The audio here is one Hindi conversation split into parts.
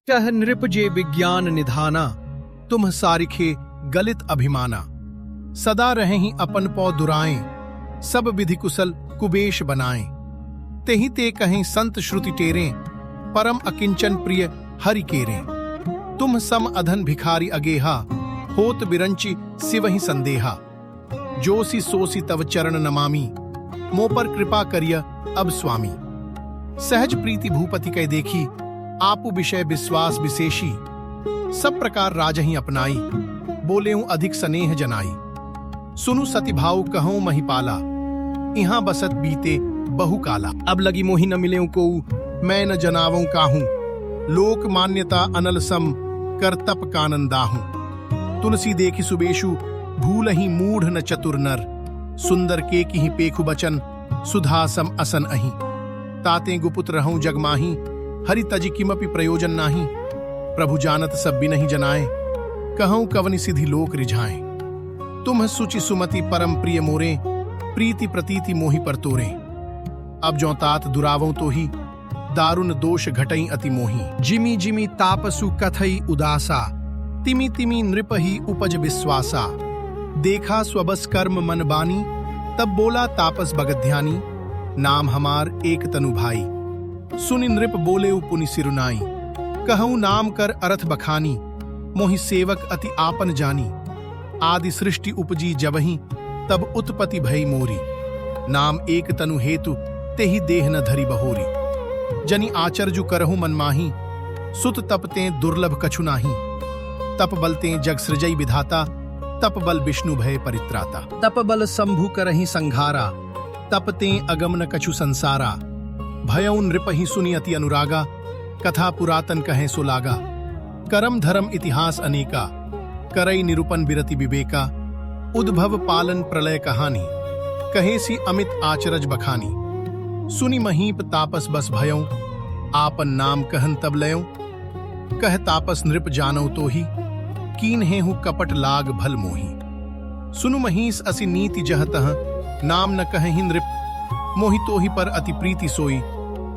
टह नृप जे विज्ञान निधाना, तुम सारिखे गलित अभिमाना। सदा रहें अपन पौ दुराएं, सब विधि कुशल कुबेश बनाएं। तेहि ते कहें संत श्रुति टेरें, परम अकिंचन प्रिय हरि केरें। तुम सम अधन भिखारी अगेहा, होत बिरंची सिवहि संदेहा। जोसी सोसी तव चरण नमामि, मो पर कृपा करिय अब स्वामी। सहज प्रीति भूपति कै देखी, आपु विषय विश्वास विशेषी। सब प्रकार राजहि अपनाई, बोलेऊं अधिक स्नेह जनाई। सुनु सति भाव कहूं महिपाला, इहां बसत बीते बहु काला। अब लगी मोहि न मिलेऊं को, मैं न जनावऊं काहूं। लोक मान्यता अनल सम, कर तप कानंदाहूं। तुलसी देखि सुबेशु, भूलहि मूढ़ न चतुर नर। सुंदर के किहि पेखु बचन, सुधासम असन अहि। ताते गुपुत्र रहूं जगमाही, हरि तजि किमपि प्रयोजन नाही। प्रभु जानत सब बिनहि जनाए, कहूं कवनि सिधि लोक रिझाए। तुम सुचि सुमति परम प्रिय मोरे, प्रीति प्रतीति मोहि पर तोरे। अब जो तात दुरावों तो ही, दारुण दोष घटई अति मोही। जिमि जिमि तापसु कथई उदासा, तिमि तिमि नृपहि उपज विश्वासा। देखा स्वबस कर्म मन बानी, तब बोला तापस भगत-ध्यानी। नाम हमार एक तनु भाई, सुनि नृप बोले पुनि सिरुनाई। कहूं नाम कर अरथ बखानी, मोहि सेवक अति आपन जानी। आदि सृष्टि उपजी जबहि, तब उत्पत्ति भई मोरी। नाम एक तनु हेतु, तेहि देह न धरि बहोरी। जनि आचर्जु करहु मनमाही, सुत तपते दुर्लभ कछु नाही। तप बलते जग सृजई विधाता, तप बल विष्णु भय परित्राता। तप बल शंभु करहि संघारा, तपते अगम न कछु संसारा। भयउ नृपहि सुनि अति अनुरागा, कथा पुरातन कहें सो लागा। करम धर्म इतिहास अनेका, करई निरूपन बिरति विवेका। उद्भव पालन प्रलय कहानी, कहेसी अमित आचरज बखानी। सुनि महीप तापस बस भयउ, आपन नाम कहन तब लयउ। कह तापस नृप जानौ तो ही, कीन्हेहु कपट लाग भल मोही। सुनु महीस असि नीति जहतः, नाम न कहेहि नृप। मोहि तोहि पर अति प्रीति सोई,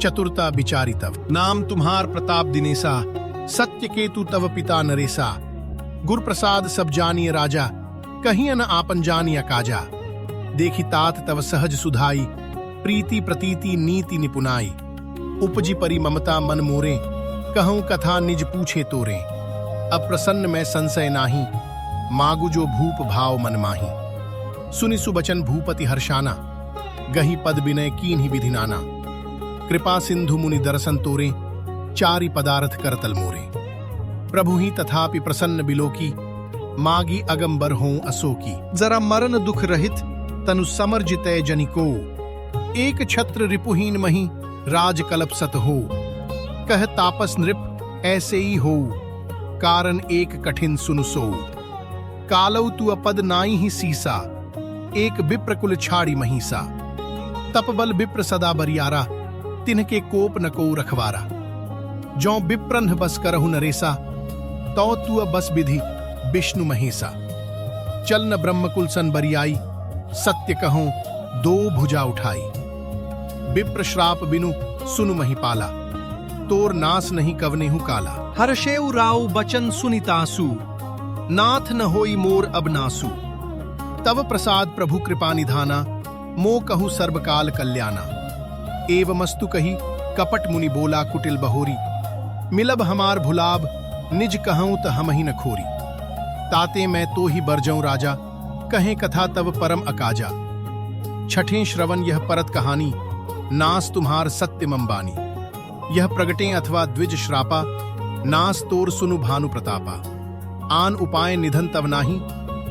चतुरता विचारी तव। नाम तुम्हार प्रताप दिनेसा, सत्य केतु तव पिता नरेसा। गुर प्रसाद सब जानिय राजा, कहीं न आपन जानिय काजा। देखि तात तव सहज सुधाई, प्रीति प्रतीति नीति निपुनाई। उपजी परि ममता मन मोरे, कहूं कथा निज पूछे तोरे। अप्रसन्न मैं संशय नाही, मागु जो भूप भाव मन माही। सुनि सुबचन भूपति हर्षाना, गही पद विनय कीन्हि विधि नाना। कृपा सिंधु मुनि दर्शन तोरे, चारि पदार्थ करतल मोरे। प्रभु ही तथापि प्रसन्न बिलोकी, मागी अगंबर हों अशोकी। जरा मरण दुख रहित, तनु समर जितय जनिको। एक छत्र रिपुहीन मही, राज कलप सत हो। कह तापस नृप ऐसे ही हो, कारण एक कठिन सुनु सो। कालौ तु अपद नाई ही सीसा, एक विप्र कुल छाड़ी महीसा। तप बल विप्र सदा बरियारा, तिनके कोप न को रखवारा। जौ विप्रन्ह बस करहु नरेसा, तौ तु बस विधि विष्णु महेसा। चल न ब्रह्मकुल सन बरियाई, सत्य कहूं दो भुजा उठाई। विप्र श्राप बिनु सुनु महिपाला, तोर नास नहीं कवनेहु काला। हर्षेउ राव बचन सुनितासु, नाथ न होई मोर अब नासु। तव प्रसाद प्रभु कृपा निधाना, मो कहु सर्वकाल कल्याणा। एवमस्तु कही कपट मुनि बोला कुटिल बहोरी। मिलब हमार भुलाब, निज कहूं त हमहि न खोरी। ताते मैं तो ही बरजऊं राजा, कहें कथा तव परम अकाजा। छठें श्रवण यह परत कहानी, नास तुम्हार सत्य मम्बानी। यह प्रगटें अथवा द्विज श्रापा, नास तोर सुनु भानु प्रतापा। आन उपाय निधन तव नाही,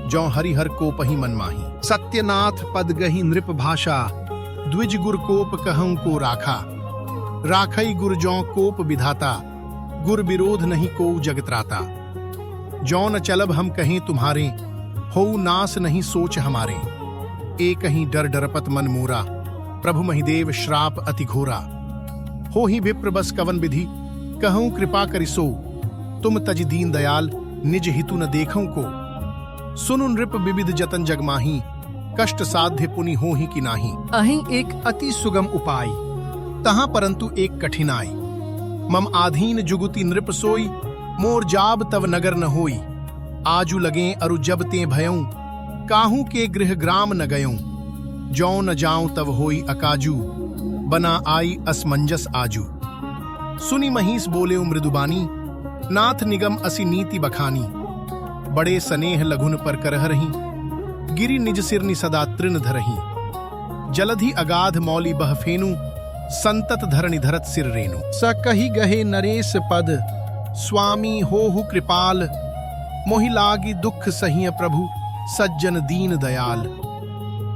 जौ हरिहर कोपहि मन माही। सत्यनाथ पद गही नृप भाषा, द्विज गुर कोप कहूं को राखा। राखई गुर जौ कोप विधाता, गुर विरोध नहीं को जगत्राता। जौ न चलब हम कहें तुम्हारे, हो नास नहीं सोच हमारे। एक ही डर डरपत मन मोरा, प्रभु महिदेव श्राप अति घोरा। हो ही विप्र बस कवन विधि, कहूं कृपा करिसो। तुम तज दीन दयाल, निज हितु न देखूं को। सुनु नृप विविध जतन जगमाही, कष्ट साध्य पुनि हो ही कि नाही। अहीं एक अति सुगम उपाय, तहां परंतु एक कठिनाई। मम आधीन जुगुति नृप सोई, मोर जाब तव नगर न होई। आजू लगे अरु जब ते भयऊं, काहू के गृह ग्राम न गयऊं। जौ न जाऊं तव होई अकाजू, बना आई असमंजस आजू। सुनी महिष बोले मृदुबानी, नाथ निगम असी नीति बखानी। बड़े सनेह लघुन पर करह रही, गिरि निज सिरनि सदा तृण धरही। जलधि अगाध मौली बह फेनु, संतत धरनि धरत सिर रेनु। स कही गहे नरेश पद, स्वामी होहु कृपाल। मोहि लागी दुख सहिय प्रभु, सज्जन दीन दयाल।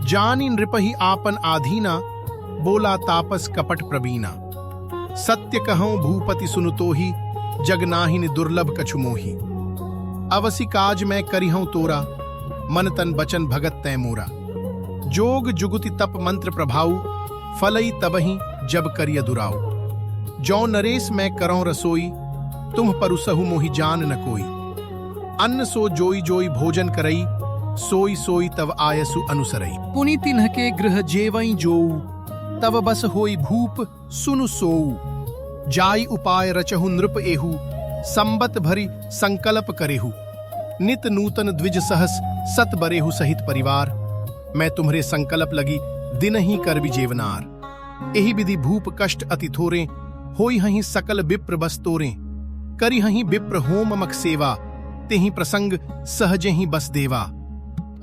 जानी नृपहि आपन आधीना, बोला तापस कपट प्रवीणा। सत्य कहूं भूपति सुनुतोहि, जगनाहिन दुर्लभ कछु मोहि। अवसि काज मैं करिहूं तोरा, मन तन बचन भगत तै मोरा। जोग जुगुति तप मंत्र प्रभाऊ, फलई तबहि जब करिय दुराऊ। जौ नरेश मैं करौं रसोई, तुम परुसहु मोहि जान न कोई। अन्न सो जोई जोई भोजन करई, सोई सोई तव आयसु अनुसरई। पुनि तिन्ह के गृह जेवई जोऊ, तव बस होई भूप सुनु सोऊ। जाई उपाय रचहु नृप एहु, संबत भरी संकल्प करेहु। नित नूतन द्विज सहस सत बरेहु सहित परिवार। मैं तुम्हरे संकल्प लगी दिन ही कर जेवनार। एहि विधि भूप कष्ट अति थोरे, होई हहीं सकल विप्र बस तोरे। करी हहीं विप्र होम मक सेवा, तेहि प्रसंग सहजे ही बस देवा।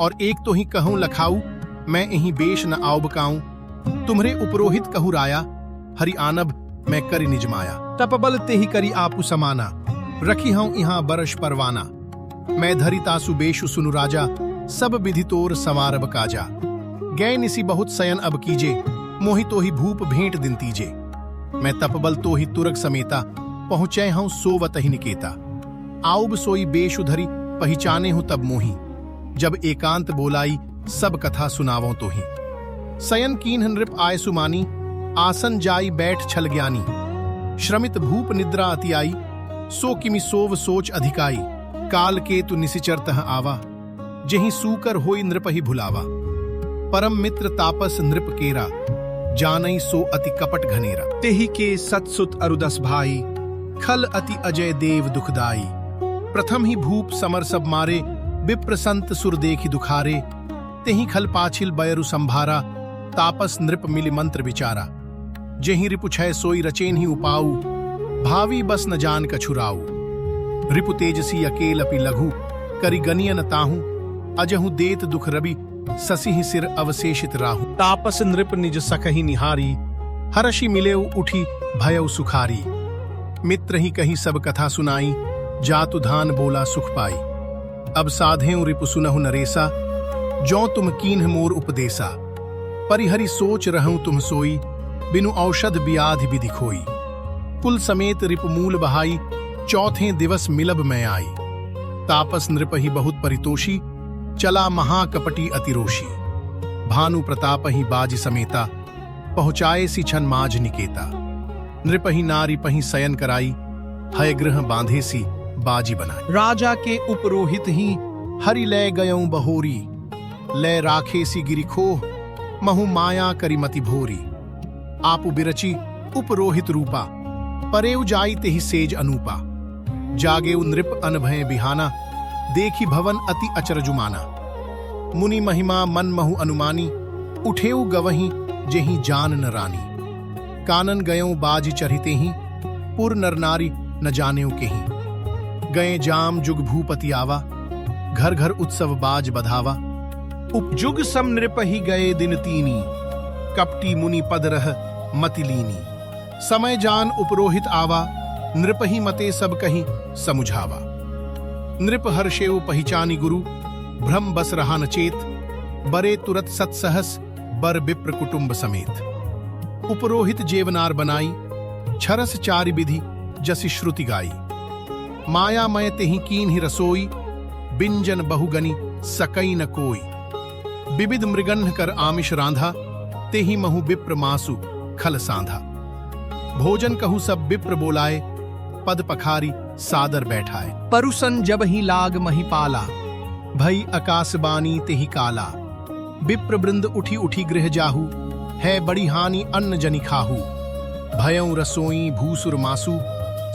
और एक तो ही कहूं लखाऊ, मैं एहि बेश न आव बकाऊं। तुम्हरे उपरोहित कहु राया, हरि आनब मैं करि निज माया। तपबल ते ही करी आपु समाना, रखी हूं यहाँ बरश परवाना। मैं धरि तासु बेशु सुनु राजा, सब विधि तोर संवारब काजा। गए निसी बहुत सयन अब कीजे, मोहि तो ही भूप भेंट दिन तीजे। मैं तपबल तो ही तुरग समेता, पहुंचे हूं सोवत ही निकेता। आउब सोई बेशु धरि, पहचाने हूं तब मोही। जब एकांत बोलाई, सब कथा सुनावों तो ही। सयन कीन्ह नृप आय सुमानी, आसन जाई बैठ छल ज्ञानी। श्रमित भूप निद्रा अति आई, सो किमि सोव सोच अधिकाई। काल के तु निसिचर तह आवा, जेहि सूकर होई नृपहि भुलावा। परम मित्र तापस नृप केरा, जानई सो अति कपट घनेरा। तेहि के सतसुत अरुदस भाई, खल अति अजय देव दुखदाई। प्रथम ही भूप समर सब मारे, विप्र संत सुर देखि दुखारे। तेहि खल पाछिल बयरु संभारा, तापस नृप मिलि मंत्र विचारा। जेहि रिपु छय सोई रचेन ही उपाऊ, भावी बस न जान कछुराऊ। रिपु तेजसी अकेल अपि लघु, करि गनियन ताहू। अजहु देत दुख रवि, ससिहि सिर अवशेषित राहु। तापस नृप निज सखहि निहारी, हर्षि मिलेउ उठी भयउ सुखारी। मित्र ही कही सब कथा सुनाई, जातु धान बोला सुख पाई। अब साधेउ रिपु सुनहु नरेसा, जौ तुम कीन्ह मोर उपदेसा। परिहरि सोच रहूं तुम सोई, बिनु औषध बियाधि विधि खोई। कुल समेत रिपु मूल बहाई, चौथे दिवस मिलब मैं आई। तापस नृपहि बहुत परितोषी, चला महाकपटी अतिरोषी। भानु प्रताप ही बाज समेता, पहुंचाए सी छन माज निकेता। नृपहि नारी पहि शयन कराई, हय गृह बांधे सी बाजी बनाई। राजा के उपरोहित ही, हरि लय गयऊं बहोरी। लय राखे सी गिरि खोह, महु माया करी मति भोरी। आपु बिरची उपरोहित रूपा, परेउ जाई तेहि सेज अनूपा। जागेउ नृप अनभय बिहाना, देखी भवन अति अचरजुमाना। मुनि महिमा मन महु अनुमानी, उठेउ गवही जेहि जान न रानी। कानन गयों बाजी चढ़िते ही, पुर नर नारी न जानेउ केही। गए जाम जुग भूपति आवा, घर घर उत्सव बाज बधावा। उपजुग सम नृप ही गए दिन तीनी, कपटी मुनि पद रह मति लीनी। समय जान उपरोहित आवा, नृप ही मते सब कही समुझावा। नृप हर्षेउ पहिचानी गुरु, भ्रम बस रहा न चेत। बरे तुरत सत्सहस, बर विप्र कुटुंब समेत। उपरोहित जेवनार बनाई, छरस चारि विधि जसि श्रुति गाई। माया मय तेहि कीन्हि रसोई, बिंजन बहुगनि सकई न कोई। विविध मृगन्ह कर आमिष रांधा, तेहि महु विप्र मासु खल सांधा। भोजन कहु सब विप्र बोलाए, पद पखारी सादर बैठाए। परुसन जब ही लाग महिपाला, भई आकाशबानी तेहि काला। विप्र वृंद उठी उठी गृह जाहू, है बड़ी हानि अन्न जनि खाहू। भयं रसोई भूसुर मासु,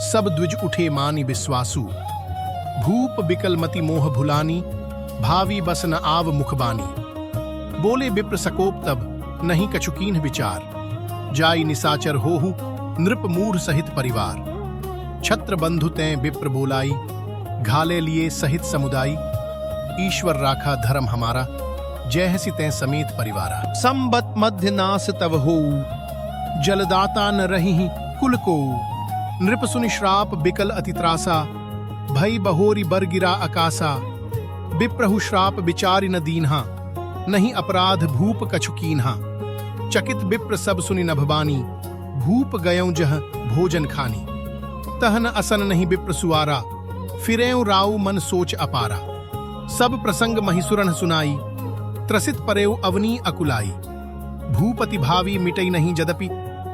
सब द्विज उठे मानि विश्वासु। भूप बिकल मति मोह भुलानी, भावी बस न आव मुखबानी। बोले विप्र सकोप तब नहीं कछुकीन विचार, जाई निसाचर होहु नृप मूढ़ सहित परिवार। छत्र बंधु तैं विप्र बोलाई, घाले लिए सहित समुदाय। ईश्वर राखा धर्म हमारा, जय हसी तैं समेत परिवारा। संबत मध्य नास तव होऊ, जलदाता न रही कुल को। नृप सुनि श्राप बिकल अति त्रासा, भई बहोरी बर गिरा अकासा। विप्रहु श्राप विचारि न दीन्हा, नहीं अपराध भूप कछु कीन्हा। चकित विप्र सब सुनि नभबानी, भूप गयऊं जह भोजन खानी। तहन असन नहीं विप्र सुआरा, फिरेऊं राउ मन सोच अपारा। सब प्रसंग महिसुरन सुनाई, त्रसित परेऊ अवनी अकुलाई। भूपति भावी मिटई नहीं जदपि,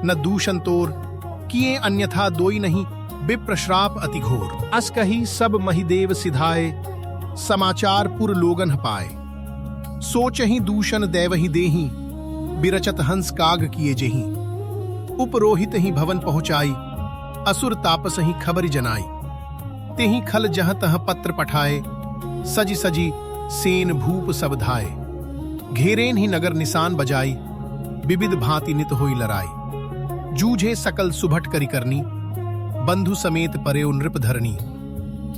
न दूषण तोर किए अन्यथा दोई नहीं। विप्र श्राप अति घोर, अस कही सब महिदेव सिधाए। समाचार पुर लोगन पाए, सोचहि दूषण दैवहि देहि। बिरचत हंस काग किए जेहि, उपरोहित ही भवन पहुंचाई। असुर तापस ही खबर जनाई, तेहि खल जह तह पत्र पठाए। सजी सजी सेन भूप सब धाए, घेरेन ही नगर निशान बजाई। विविध भांति नित होई लड़ाई, जूझे सकल सुभट करी करनी। बंधु समेत परेओ नृप धरनी,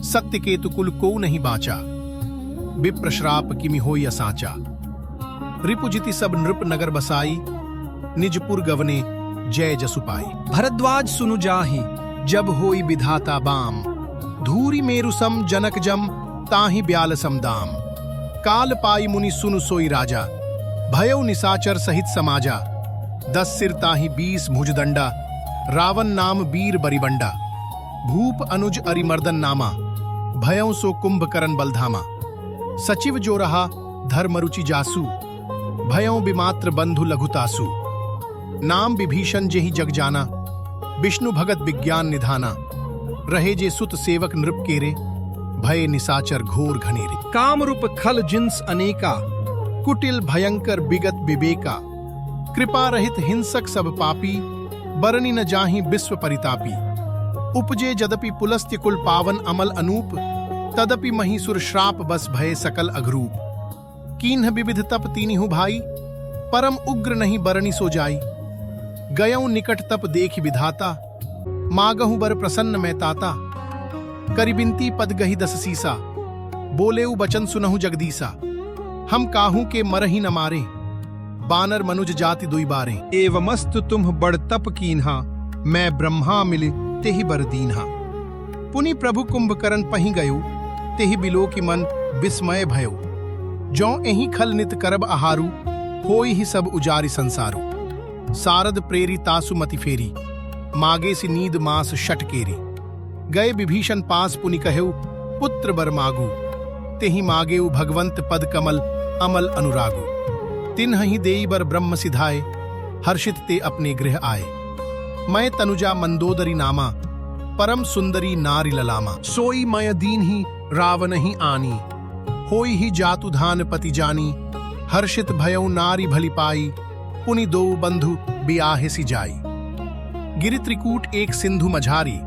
सत्य केतु कुल को नहीं बाचा। विप्र श्राप किमि होई असाचा, रिपुजिति सब नृप नगर बसाई। निजपुर गवने जय जसु पाई। भरद्वाज सुनु जाहि, जब होई विधाता बाम। धूरी मेरु सम जनक जम, ताहि ब्याल सम दाम। काल पाई मुनि सुनु सोई राजा, भयउ निसाचर सहित समाजा। 10 सिर ताहि 20 भुजदंडा, रावण नाम वीर बरिबंडा। भूप अनुज अरिमर्दन नामा, भयउ सो कुंभकरण बलधामा। सचिव जो रहा धर्मरुचि जासु, भयउ विमात्र बंधु लघुतासु। नाम विभीषण जेहि जग जाना, विष्णु भगत विज्ञान निधाना। रहे जे सुत सेवक नृप केरे, भय निसाचर घोर घनेरे। काम रूप खल जिन्स अनेका, कुटिल भयंकर विगत विवेका। कृपा रहित हिंसक सब पापी, बरनी न जाहि विश्व परितापी। उपजे जदपि पुलस्त्य कुल पावन अमल अनूप, तदपि महिसुर श्राप बस भय सकल अघरूप। कीन्ह विविध तप तीनिहु भाई, परम उग्र नहीं बरनी सो जाई। गयऊं निकट तप देखि विधाता, मागहु बर प्रसन्न मैं ताता। करिबिंती पद गही 10 सीसा, बोलेउ बचन सुनहु जगदीसा। हम काहू के मरहि न मारे, बानर मनुज जाति दुई बारे। एवमस्तु तुम बड़ तप कीन्हा, मैं ब्रह्मा मिले तेहि बर दीन्हा। पुनि प्रभु कुंभकरण पहि गयो, तेहि बिलो की मन विस्मय भयो। जौ एहि खल नित करब आहारु, होई ही सब उजारि संसारु। सारद प्रेरी तासु मति फेरी, मागे सी नींद मास शट केरी। गए विभीषण पास पुनि कहेउ, पुत्र बर मागु। तेहि मागेउ भगवंत पद कमल, अमल अनुरागु। तिन्हि देई बर ब्रह्म सिधाए, हर्षित ते अपने गृह आए। मैं तनुजा मंदोदरी नामा, परम सुंदरी नारी ललामा। सोई मय दीन्हि रावण ही आनी, होई ही जातुधान पति जानी। हर्षित भयउ नारी भली पाई, पुनि दो बंधु बियाहे सी जाई। गिरि त्रिकूट एक सिंधु मझारी,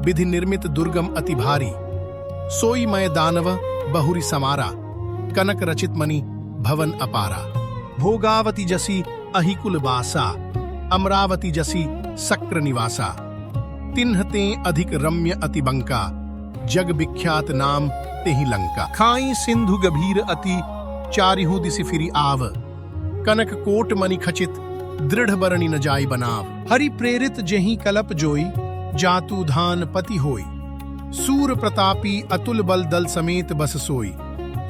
विधि निर्मित दुर्गम अति भारी। सोई मय दानव बहुरी समारा, कनक रचित मणि भवन अपारा। भोगावती जसी अहिकुल वासा, अमरावती जसी सक्र निवासा। तिन्हते अधिक रम्य अति बंका, जग विख्यात नाम तेहि लंका। खाई सिंधु गभीर अति, चारिहु दिसि फिरी आव। कनक कोट मणि खचित, दृढ़ बरणी न जाई बनाव। हरि प्रेरित जेहि कलप जोई, जातु धान पति होई। सूर प्रतापी अतुल बल दल समेत बस सोई।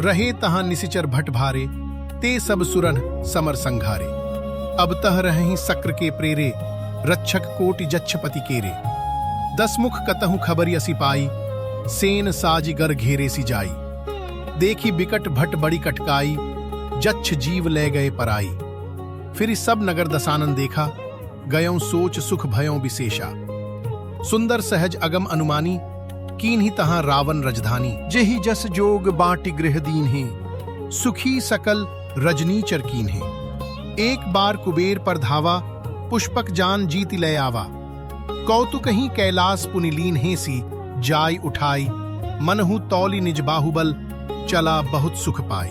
रहे तहां निसिचर भट भारे, ते सब सुरन समर संघारे। अब तह रहि सक्र के प्रेरे, रक्षक कोटि जच्छपति केरे। 10 मुख कतहु खबरी असि पाई, सेन साजि गर घेरे सी जाई। देखी बिकट भट बड़ी कटकाई, जच्छ जीव ले गए पराई। फिर सब नगर दसानन देखा, गयों सोच सुख भयों विशेषा। सुंदर सहज अगम अनुमानी, कीन्हि तहां रावण रजधानी। जेहि जस जोग बाटि गृह दीन्हे, सुखी सकल रजनीचर कीन्हे। एक बार कुबेर पर धावा, पुष्पक जान जीति लय आवा। कौतुक ही कैलास पुनिलीन हेसी, जाय उठाई, मनहु तौली निज बाहुबल, चला बहुत सुख पाई।